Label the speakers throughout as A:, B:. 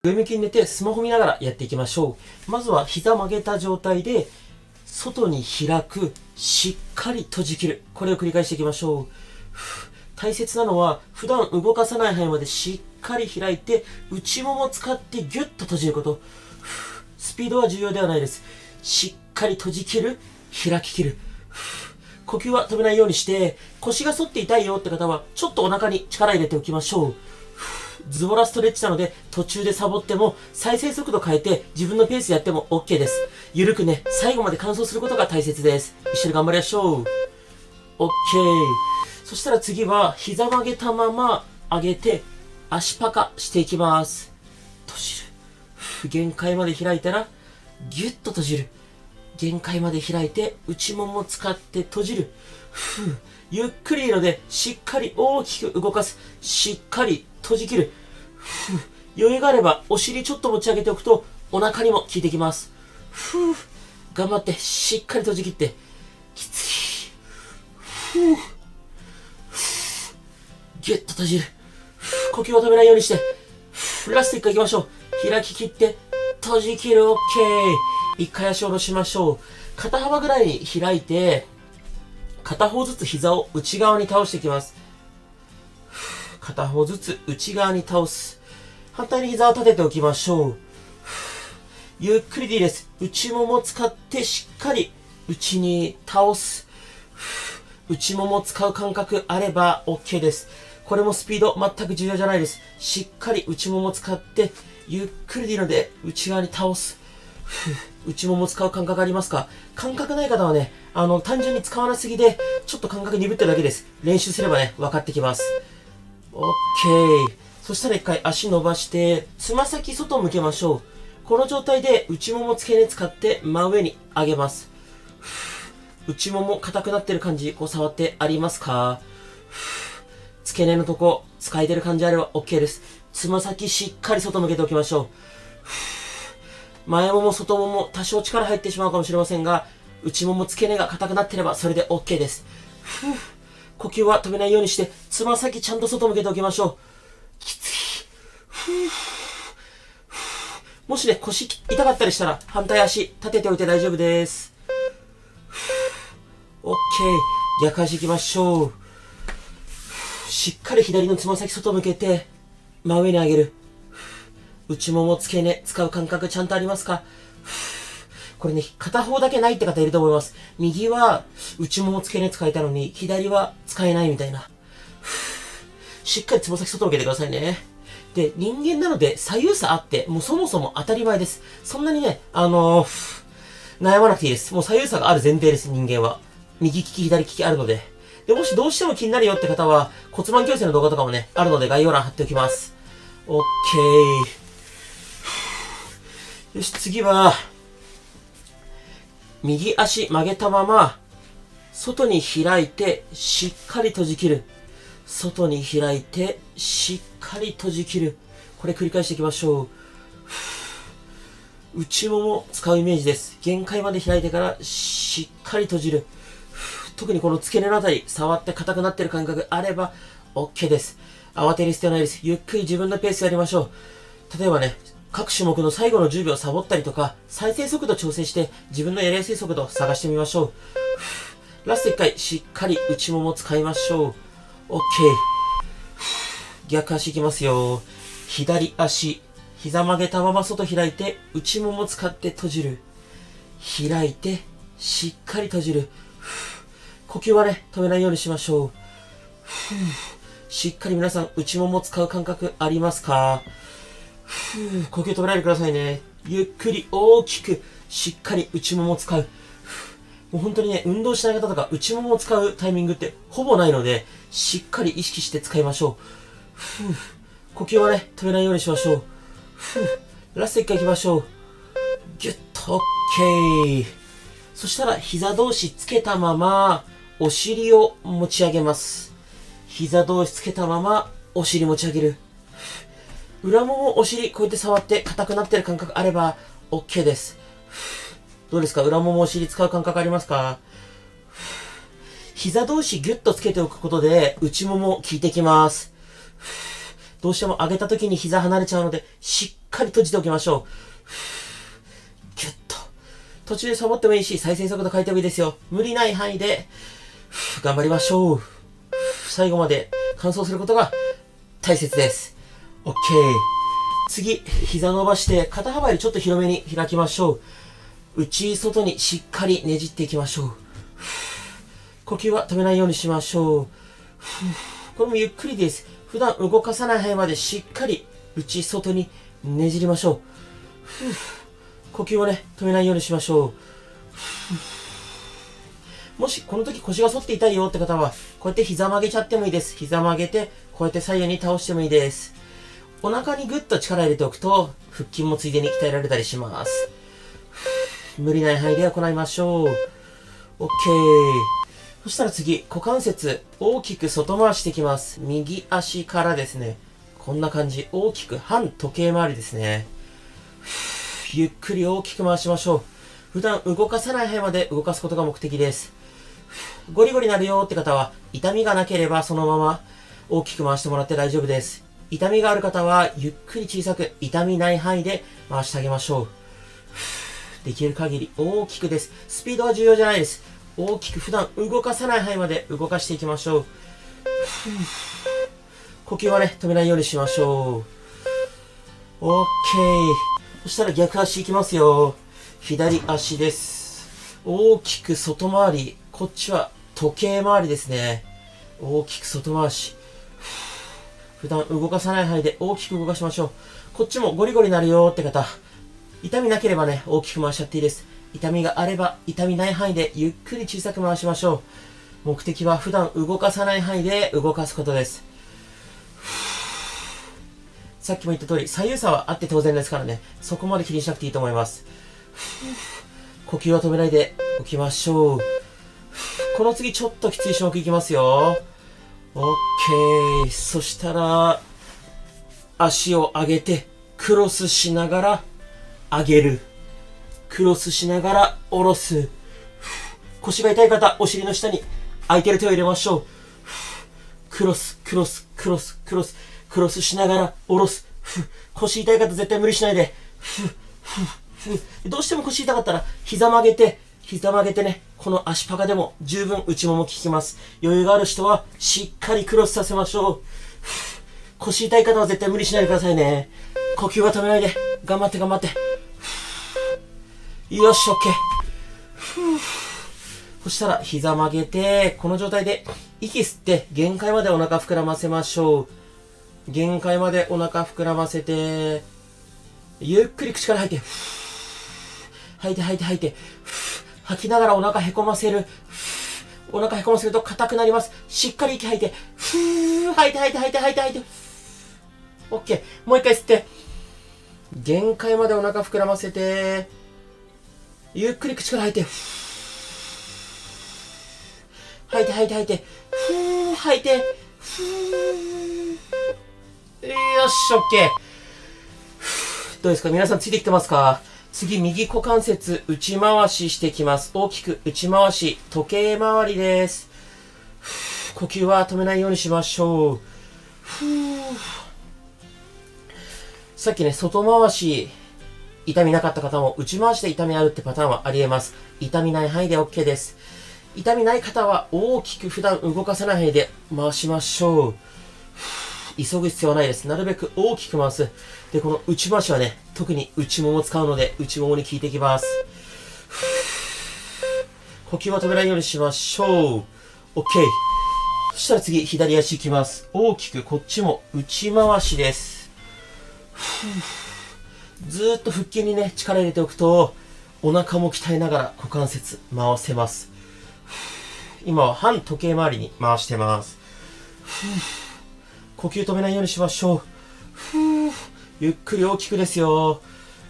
A: 上向きに寝てスマホ見ながらやっていきましょう。まずは膝曲げた状態で、外に開く、しっかり閉じ切る。これを繰り返していきましょう。大切なのは、普段動かさない範囲までしっかり開いて、内ももを使ってギュッと閉じること。スピードは重要ではないです。しっかり閉じ切る、開き切る。呼吸は止めないようにして、腰が反って痛いよって方は、ちょっとお腹に力入れておきましょう。ズボラストレッチなので、途中でサボっても、再生速度変えて、自分のペースやっても OK です。ゆるくね、最後まで完走することが大切です。一緒に頑張りましょう。OK。そしたら次は、膝曲げたまま上げて、足パカしていきます。閉じる。限界まで開いたら、ギュッと閉じる。限界まで開いて、内もも使って閉じる。ゆっくりいいので、しっかり大きく動かす。しっかり閉じ切る。余裕があれば、お尻ちょっと持ち上げておくと、お腹にも効いてきます。頑張って、しっかり閉じ切って。きつい。ギュッと閉じる。呼吸を止めないようにして。ラスト1回行きましょう。開き切って、閉じ切る。OK。一回足を下ろしましょう。肩幅ぐらいに開いて、片方ずつ膝を内側に倒していきます。片方ずつ内側に倒す。反対に膝を立てておきましょう。ゆっくりでいいです。内ももを使ってしっかり内に倒す。内ももを使う感覚あれば OK です。これもスピード全く重要じゃないです。しっかり内ももを使ってゆっくりでいいので内側に倒す。内もも使う感覚ありますか？感覚ない方はね、単純に使わなすぎで、ちょっと感覚鈍ってるだけです。練習すればね、分かってきます。OK。そしたら一回足伸ばして、つま先外向けましょう。この状態で内もも付け根使って真上に上げます。内もも硬くなってる感じ、こう触ってありますか？付け根のとこ、使えてる感じあれば OK です。つま先しっかり外向けておきましょう。前もも外もも多少力入ってしまうかもしれませんが、内もも付け根が硬くなってればそれで OK です。呼吸は止めないようにして、つま先ちゃんと外向けておきましょう。きつい。もしね、腰痛かったりしたら、反対足立てておいて大丈夫です。OK。逆足行きましょう。しっかり左のつま先外向けて、真上に上げる。内もも付け根使う感覚ちゃんとありますか？これね、片方だけないって方いると思います。右は内もも付け根使えたのに、左は使えないみたいな。しっかりつま先外向けてくださいね。で、人間なので左右差あって、もうそもそも当たり前です。そんなにね、悩まなくていいです。もう左右差がある前提です、人間は。右利き、左利きあるので。で、もしどうしても気になるよって方は、骨盤矯正の動画とかもね、あるので概要欄貼っておきます。OK。よし、次は、右足曲げたまま、外に開いて、しっかり閉じ切る。外に開いて、しっかり閉じ切る。これ繰り返していきましょう。内もも使うイメージです。限界まで開いてから、しっかり閉じる。特にこの付け根のあたり、触って硬くなってる感覚あれば、OK です。慌てる必要ないです。ゆっくり自分のペースやりましょう。例えばね、各種目の最後の10秒サボったりとか、再生速度調整して自分のやりやすい速度を探してみましょう。ラスト1回しっかり内もも使いましょう。OK。逆足いきますよ。左足、膝曲げたまま外開いて、内もも使って閉じる。開いて、しっかり閉じる。呼吸はね、止めないようにしましょう。しっかり皆さん内もも使う感覚ありますか？呼吸止めないでくださいね。ゆっくり大きくしっかり内ももを使う。もう本当にね、運動しない方とか内ももを使うタイミングってほぼないので、しっかり意識して使いましょう。呼吸はね、止めないようにしましょう。ラスト1回行きましょう。ギュッと OK。そしたら膝同士つけたまま、お尻を持ち上げます。膝同士つけたまま、お尻持ち上げる。裏ももお尻こうやって触って硬くなってる感覚あれば OK です。どうですか？裏ももお尻使う感覚ありますか？膝同士ギュッとつけておくことで内もも効いてきます。どうしても上げた時に膝離れちゃうのでしっかり閉じておきましょう。ギュッと。途中でサボってもいいし、再生速度変えてもいいですよ。無理ない範囲で、頑張りましょう。最後まで完走することが大切です。OK。次、膝伸ばして肩幅よりちょっと広めに開きましょう。内外にしっかりねじっていきましょう。呼吸は止めないようにしましょう。これもゆっくりです。普段動かさない範囲までしっかり内外にねじりましょう。呼吸をね、止めないようにしましょう。もしこの時腰が反って痛いよって方は、こうやって膝曲げちゃってもいいです。膝曲げて、こうやって左右に倒してもいいです。お腹にぐっと力入れておくと、腹筋もついでに鍛えられたりします。無理ない範囲で行いましょう。OK。そしたら次、股関節、大きく外回していきます。右足からですね。こんな感じ。大きく反時計回りですね。ゆっくり大きく回しましょう。普段動かさない範囲まで動かすことが目的です。ゴリゴリなるよって方は、痛みがなければそのまま大きく回してもらって大丈夫です。痛みがある方は、ゆっくり小さく、痛みない範囲で回してあげましょう。できる限り大きくです。スピードは重要じゃないです。大きく普段動かさない範囲まで動かしていきましょう。呼吸はね、止めないようにしましょう。OK。そしたら逆足いきますよ。左足です。大きく外回り。こっちは時計回りですね。大きく外回し。普段動かさない範囲で大きく動かしましょう。こっちもゴリゴリなるよって方。痛みなければね、大きく回しちゃっていいです。痛みがあれば、痛みない範囲でゆっくり小さく回しましょう。目的は普段動かさない範囲で動かすことです。さっきも言った通り、左右差はあって当然ですからね、そこまで気にしなくていいと思います。呼吸は止めないでおきましょう。この次ちょっときつい種目いきますよ。OK。そしたら、足を上げて、クロスしながら、上げる。クロスしながら、下ろす。腰が痛い方、お尻の下に空いてる手を入れましょう。クロス、クロス、クロス、クロス。クロスしながら、下ろす。腰痛い方絶対無理しないで。どうしても腰痛かったら、膝曲げてね、この足パカでも十分内もも効きます。余裕がある人は、しっかりクロスさせましょう。腰痛い方は絶対無理しないでくださいね。呼吸は止めないで。頑張って頑張って。よし、OK。そしたら膝曲げて、この状態で息吸って限界までお腹膨らませましょう。限界までお腹膨らませて、ゆっくり口から吐いて。吐いて吐いて吐いて。吐きながらお腹へこませる。お腹へこませると硬くなります。しっかり息吐いて。吐いて吐いて吐いて吐いて吐いて。OK。もう一回吸って。限界までお腹膨らませて、ゆっくり口から吐いて。吐いて吐いて吐いて。吐いて。よし、OK。どうですか皆さんついてきてますか？次、右股関節内回ししていきます。大きく内回し、時計回りです。呼吸は止めないようにしましょう。さっきね、外回し、痛みなかった方も内回しで痛みあるってパターンはあり得ます。痛みない範囲で OK です。痛みない方は大きく普段動かさない範囲で回しましょう。急ぐ必要はないです。なるべく大きく回す。で、この内回しはね、特に内もも使うので、内ももに効いていきます。呼吸は止めないようにしましょう。OK。そしたら次、左足いきます。大きくこっちも内回しです。ずーっと腹筋にね、力入れておくと、お腹も鍛えながら股関節回せます。今は反時計回りに回してます。呼吸止めないようにしましょう。ゆっくり大きくですよ。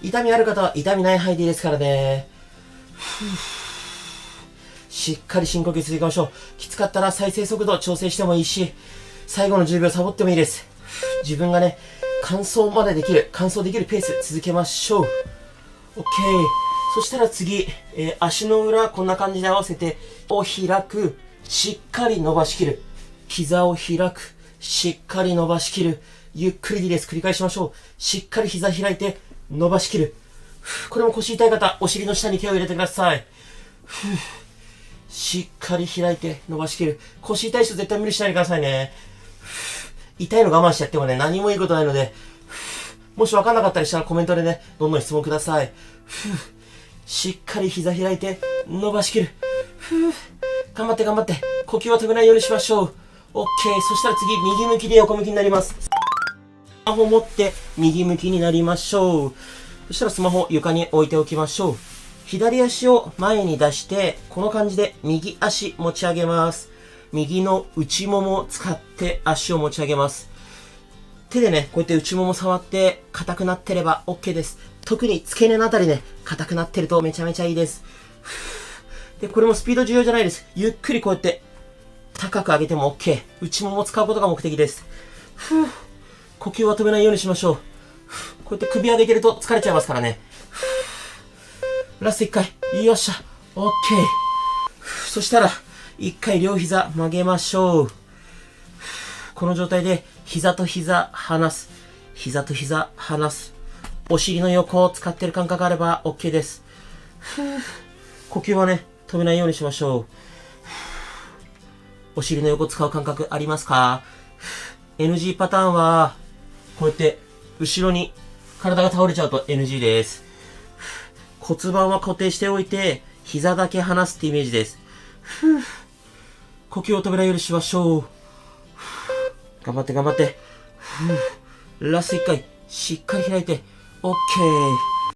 A: 痛みある方は痛みない範囲でいいですからね。しっかり深呼吸続けましょう。きつかったら再生速度調整してもいいし、最後の10秒サボってもいいです。自分がね、完走できるペース続けましょう。OK。そしたら次、足の裏こんな感じで合わせて、を開く、しっかり伸ばしきる。膝を開く、しっかり伸ばしきる。ゆっくりでいいです。繰り返しましょう。しっかり膝開いて、伸ばしきる。これも腰痛い方、お尻の下に手を入れてください。しっかり開いて、伸ばしきる。腰痛い人絶対無理しないでくださいね。痛いの我慢しちゃってもね、何もいいことないので、もし分かんなかったりしたらコメントでね、どんどん質問ください。しっかり膝開いて、伸ばしきる。頑張って頑張って。呼吸は止めないようにしましょう。OK。そしたら次、右向きで横向きになります。スマホ持って右向きになりましょう。そしたらスマホ床に置いておきましょう。左足を前に出して、この感じで右足持ち上げます。右の内ももを使って足を持ち上げます。手でね、こうやって内もも触って硬くなってれば OK です。特に付け根のあたりね、硬くなってるとめちゃめちゃいいです。で、これもスピード重要じゃないです。ゆっくりこうやって高く上げても OK。内ももを使うことが目的です。呼吸は止めないようにしましょう。こうやって首上げてると疲れちゃいますからね。ラスト1回。よっしゃ。OK。そしたら、1回両膝曲げましょう。この状態で膝と膝離す。膝と膝離す。お尻の横を使ってる感覚があれば OK です。呼吸はね、止めないようにしましょう。お尻の横使う感覚ありますか？ NG パターンは、こうやって後ろに体が倒れちゃうと NG です。骨盤は固定しておいて、膝だけ離すってイメージです。呼吸を止めないようにしましょう。頑張って頑張って。ラスト1回、しっかり開いて、OK。